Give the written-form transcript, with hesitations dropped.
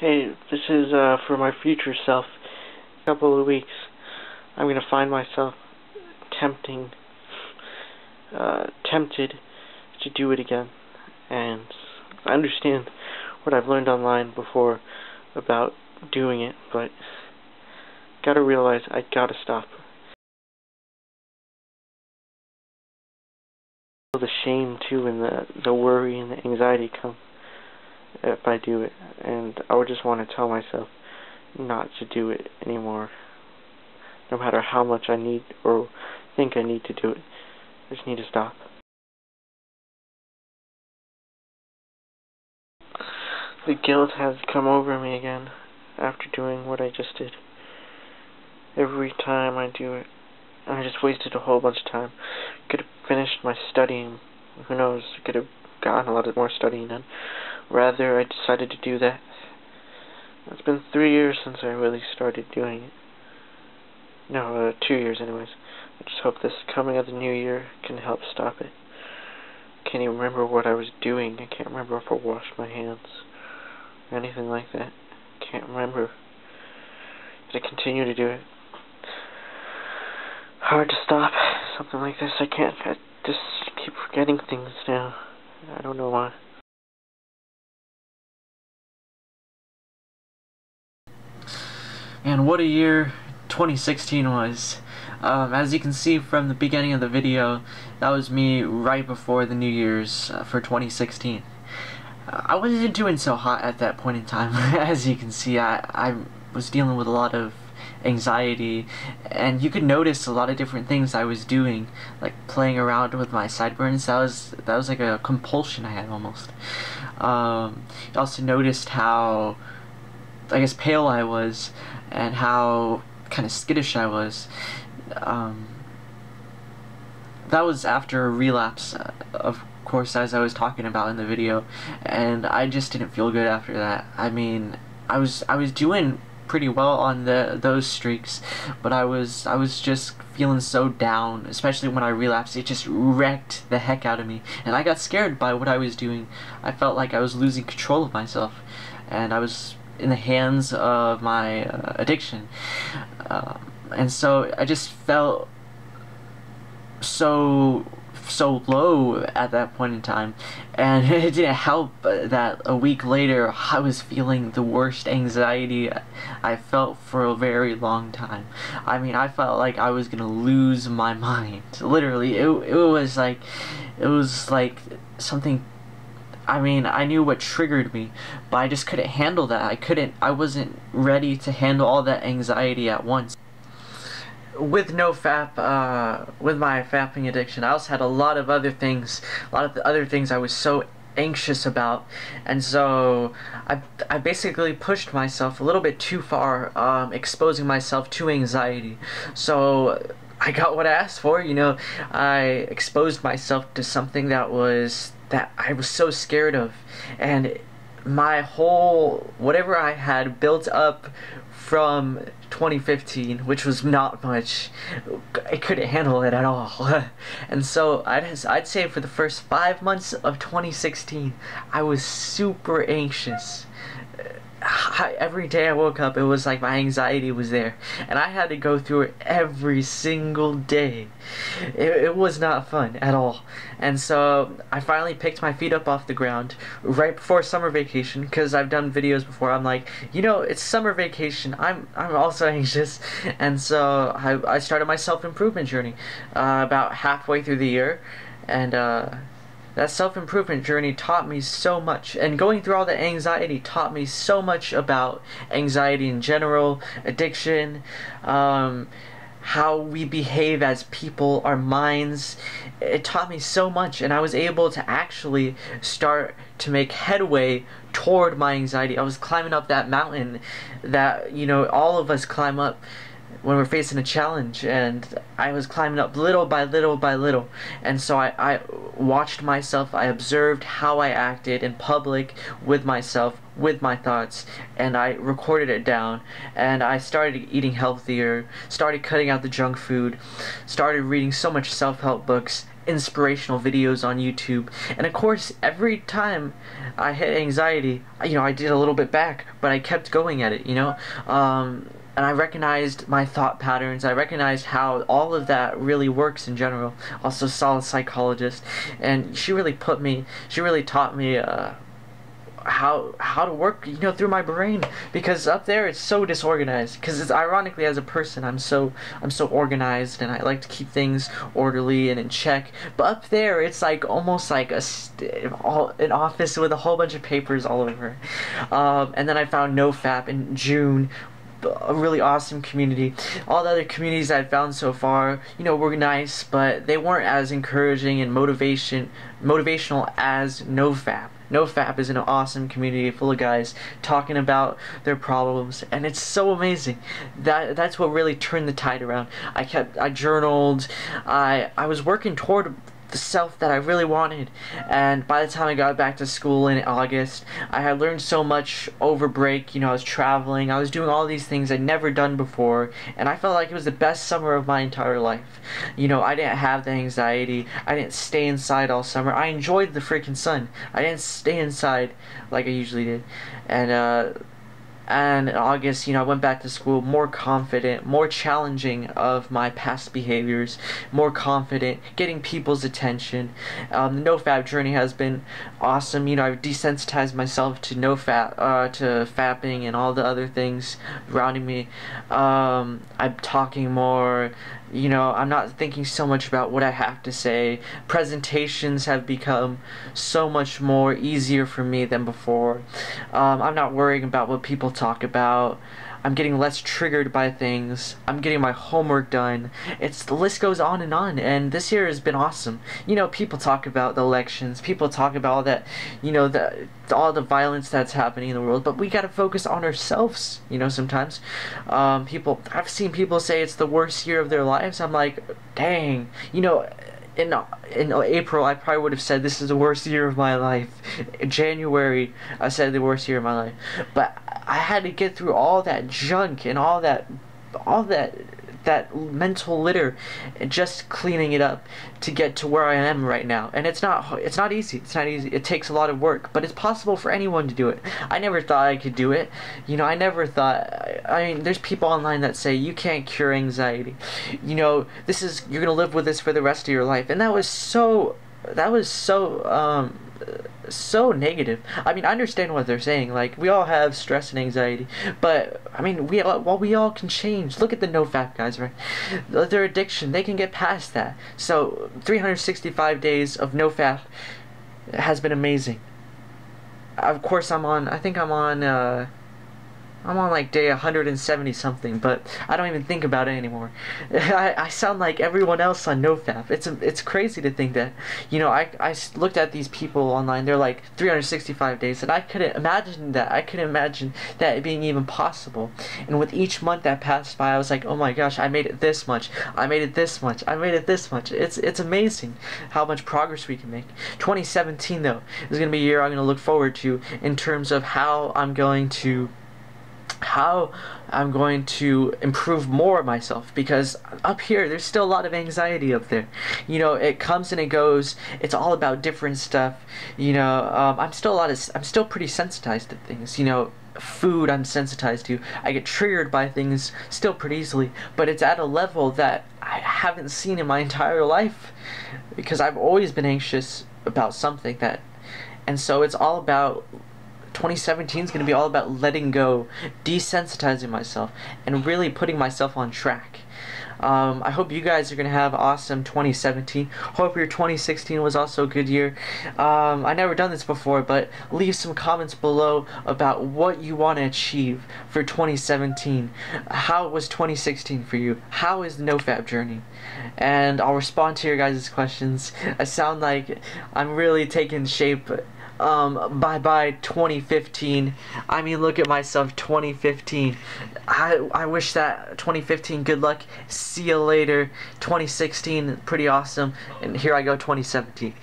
Hey, this is for my future self. In a couple of weeks, I'm gonna find myself tempted to do it again. And I understand what I've learned online before about doing it, but gotta realize I gotta stop. The shame too, and the worry and the anxiety come if I do it, and I would just want to tell myself not to do it anymore, no matter how much I need or think I need to do it. I just need to stop. The guilt has come over me again after doing what I just did. Every time I do it, I just wasted a whole bunch of time. Could have finished my studying. Who knows? I could have gotten a lot more studying done. Rather, I decided to do that. It's been 3 years since I really started doing it. No, 2 years anyways. I just hope this coming of the new year can help stop it. Can't even remember what I was doing. I can't remember if I washed my hands or anything like that. Can't remember. Did I continue to do it? Hard to stop something like this. I just keep forgetting things now. I don't know why. And what a year 2016 was. As you can see from the beginning of the video, that was me right before the New Year's for 2016. I wasn't doing so hot at that point in time. As you can see, I was dealing with a lot of anxiety, and you could notice a lot of different things I was doing, like playing around with my sideburns. That was like a compulsion I had almost. You also noticed how, I guess, pale I was, and how kind of skittish I was. That was after a relapse, of course, as I was talking about in the video, and I just didn't feel good after that. I mean, I was doing pretty well on those streaks, but I was just feeling so down, especially when I relapsed. It just wrecked the heck out of me, and I got scared by what I was doing. I felt like I was losing control of myself, and I was in the hands of my addiction, and so I just felt so low at that point in time, and it didn't help that a week later I was feeling the worst anxiety I felt for a very long time. I mean, I felt like I was gonna lose my mind. Literally, it was like something. I mean, I knew what triggered me, but I just couldn't handle that. I wasn't ready to handle all that anxiety at once. With NoFap, with my fapping addiction, I also had a lot of the other things I was so anxious about, and so I basically pushed myself a little bit too far, exposing myself to anxiety. So I got what I asked for, you know. I exposed myself to something that I was so scared of, and my whole, whatever I had built up from 2015, which was not much, I couldn't handle it at all. And so I'd say for the first 5 months of 2016, I was super anxious. Every day I woke up, it was like my anxiety was there, and I had to go through it every single day. It was not fun at all. And so I finally picked my feet up off the ground right before summer vacation, because I've done videos before. I'm like, you know, it's summer vacation, I'm also anxious. And so I started my self-improvement journey about halfway through the year, and that self-improvement journey taught me so much, and going through all the anxiety taught me so much about anxiety in general, addiction, how we behave as people, our minds. It taught me so much, and I was able to actually start to make headway toward my anxiety. I was climbing up that mountain that, you know, all of us climb up when we're facing a challenge, and I was climbing up little by little by little. And so I watched myself, I observed how I acted in public with myself, with my thoughts, and I recorded it down, and I started eating healthier, started cutting out the junk food, started reading so much self-help books, inspirational videos on YouTube. And of course, every time I hit anxiety, I did a little bit back, but I kept going at it, and I recognized my thought patterns. I recognized how all of that really works in general. Also saw a psychologist, and she really taught me how to work through my brain, because up there it's so disorganized. Because it's ironically, as a person, I'm so organized, and I like to keep things orderly and in check, but up there it's like almost like an office with a whole bunch of papers all over. And then I found NoFap in June, a really awesome community. All the other communities I've found so far, were nice, but they weren't as encouraging and motivational as NoFap. NoFap is an awesome community full of guys talking about their problems, and it's so amazing. That's what really turned the tide around. I journaled. I was working toward the self that I really wanted, and by the time I got back to school in August, I had learned so much over break. I was traveling, I was doing all these things I'd never done before, and I felt like it was the best summer of my entire life. I didn't have the anxiety, I didn't stay inside all summer. I enjoyed the freaking sun. I didn't stay inside like I usually did. And in August, I went back to school more confident, more challenging of my past behaviors, more confident, getting people's attention. The NoFap journey has been awesome. I've desensitized myself to to fapping and all the other things surrounding me. I'm talking more. I'm not thinking so much about what I have to say. Presentations have become so much more easier for me than before. I'm not worrying about what people talk about. I'm getting less triggered by things. I'm getting my homework done. The list goes on, and this year has been awesome. People talk about the elections. People talk about all that, all the violence that's happening in the world, but we gotta focus on ourselves, sometimes. I've seen people say it's the worst year of their lives. I'm like, dang, in April, I probably would have said this is the worst year of my life. In January, I said the worst year of my life. But I had to get through all that junk and all that mental litter, and just cleaning it up to get to where I am right now. And it's not easy. It's not easy. It takes a lot of work, but it's possible for anyone to do it. I never thought I could do it. I never thought. There's people online that say you can't cure anxiety. You're gonna live with this for the rest of your life, and that was so negative. I understand what they're saying. Like, we all have stress and anxiety, but we all can change. Look at the NoFap guys, right? Their addiction, they can get past that. So 365 days of NoFap has been amazing. Of course, I'm on like day 170 something, but I don't even think about it anymore. I sound like everyone else on NoFap. It's crazy to think that. I looked at these people online, they're like 365 days, and I couldn't imagine that. I couldn't imagine that being even possible. And with each month that passed by, I was like, oh my gosh, I made it this much. I made it this much. I made it this much. It's amazing how much progress we can make. 2017, though, is going to be a year I'm going to look forward to in terms of how I'm going to improve more of myself, because up here there's still a lot of anxiety up there. It comes and it goes. It's all about different stuff. I'm still pretty sensitized to things. Food I'm sensitized to. I get triggered by things still pretty easily, but it's at a level that I haven't seen in my entire life, because I've always been anxious about something and so it's all about 2017 is going to be all about letting go, desensitizing myself, and really putting myself on track. I hope you guys are going to have awesome 2017. Hope your 2016 was also a good year. I never done this before, but leave some comments below about what you want to achieve for 2017. How was 2016 for you? How is the NoFap journey? And I'll respond to your guys' questions. I sound like I'm really taking shape. Bye 2015. Look at myself, 2015. I wish that 2015 good luck. See you later. 2016, pretty awesome. And here I go, 2017.